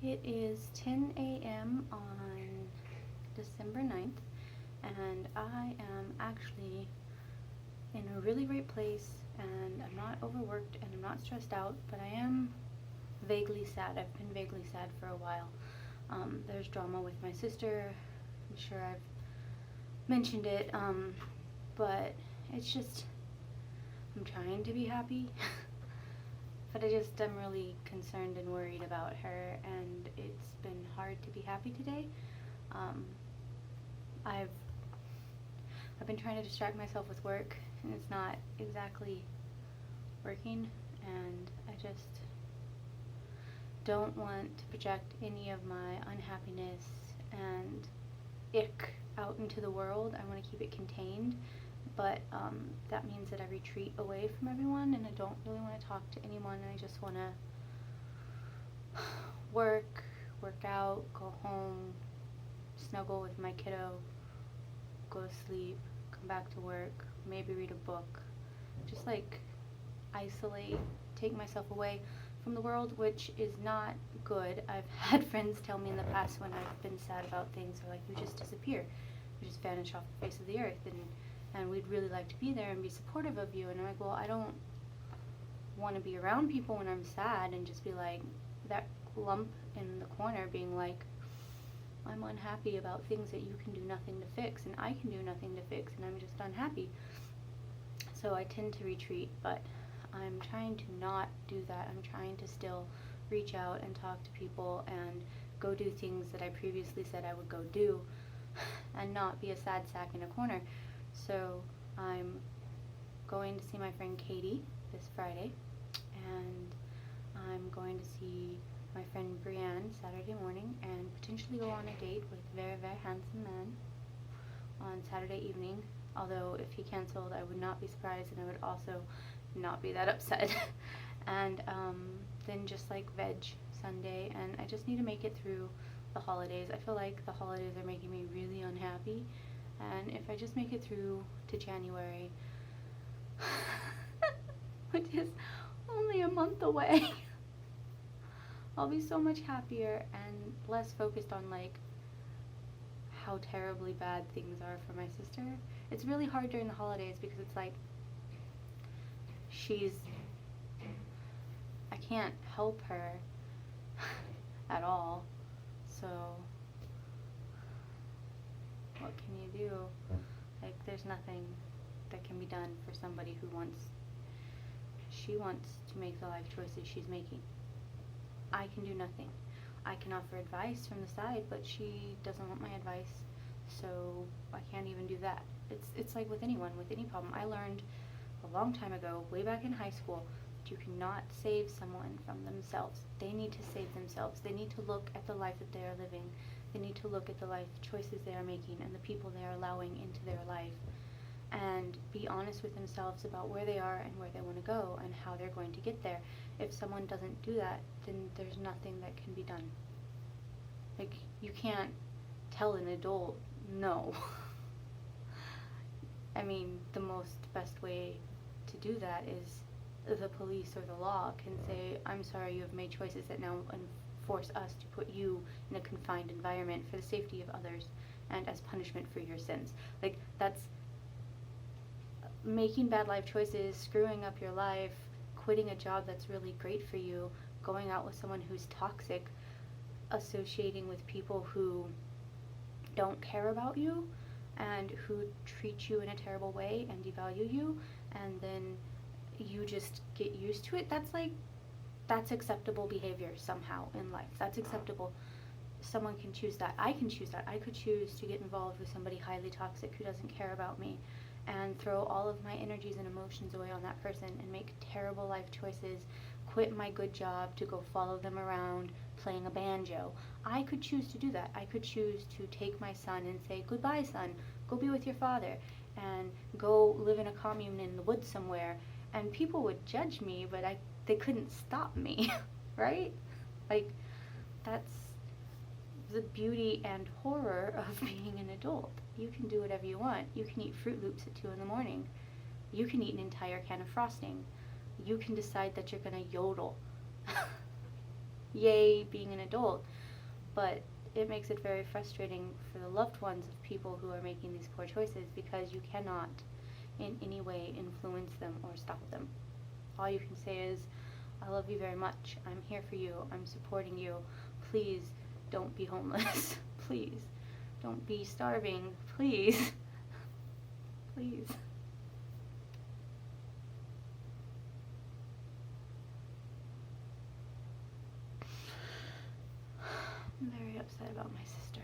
It is 10 a.m. on December 9th, and I am actually in a really great place, and I'm not overworked and I'm not stressed out, but I am vaguely sad. I've been vaguely sad for a while. There's drama with my sister. I'm sure I've mentioned it, but it's just, I'm trying to be happy. But I'm really concerned and worried about her, and it's been hard to be happy today. Um, I've I've been trying to distract myself with work, and it's not exactly working, and I just don't want to project any of my unhappiness and ick out into the world. I want to keep it contained, but that means that I retreat away from everyone, and I don't really want to talk to anyone, and I just want to work out, go home, snuggle with my kiddo, go to sleep, come back to work, maybe read a book, just like isolate, take myself away from the world, which is not good. I've had friends tell me in the past when I've been sad about things, they're like, you just disappear, you just vanish off the face of the earth, and we'd really like to be there and be supportive of you. And I'm like, well, I don't want to be around people when I'm sad and just be like that lump in the corner being like, I'm unhappy about things that you can do nothing to fix and I can do nothing to fix, and I'm just unhappy. So I tend to retreat, but I'm trying to not do that. I'm trying to still reach out and talk to people and go do things that I previously said I would go do and not be a sad sack in a corner. So I'm going to see my friend Katie this Friday, and I'm going to see my friend Brienne Saturday morning, and potentially go on a date with a very, very handsome man on Saturday evening. Although if he canceled, I would not be surprised, and I would also not be that upset. And then just like veg Sunday, and I just need to make it through the holidays. I feel like the holidays are making me really unhappy, and if I just make it through to January, which is only a month away, I'll be so much happier and less focused on like how terribly bad things are for my sister. It's really hard during the holidays because it's like she's, I can't help her at all. So what can you do? Like, there's nothing that can be done for somebody who she wants to make the life choices she's making. I can do nothing. I can offer advice from the side, but she doesn't want my advice, so I can't even do that. It's like with anyone, with any problem. I learned a long time ago, way back in high school, that you cannot save someone from themselves. They need to save themselves. They need to look at the life that they are living. They need to look at the life choices they are making and the people they are allowing into their life, and be honest with themselves about where they are and where they want to go and how they're going to get there. If someone doesn't do that, then there's nothing that can be done. Like, you can't tell an adult no. I mean, the best way to do that is the police or the law can say, I'm sorry, you have made choices that now force us to put you in a confined environment for the safety of others and as punishment for your sins. Like, that's making bad life choices, screwing up your life, quitting a job that's really great for you, going out with someone who's toxic, associating with people who don't care about you and who treat you in a terrible way and devalue you, and then you just get used to it. That's acceptable behavior somehow in life. That's acceptable. Someone can choose that. I can choose that. I could choose to get involved with somebody highly toxic who doesn't care about me and throw all of my energies and emotions away on that person and make terrible life choices, quit my good job to go follow them around playing a banjo. I could choose to do that. I could choose to take my son and say, goodbye, son, go be with your father, and go live in a commune in the woods somewhere, and people would judge me, but they couldn't stop me, right? Like, that's the beauty and horror of being an adult. You can do whatever you want. You can eat Fruit Loops at 2 in the morning. You can eat an entire can of frosting. You can decide that you're going to yodel. yay being an adult, but it makes it very frustrating for the loved ones of people who are making these poor choices, because you cannot in any way influence them or stop them. All you can say is, I love you very much. I'm here for you. I'm supporting you. Please don't be homeless. Please don't be starving. Please. Please. I'm very upset about my sister.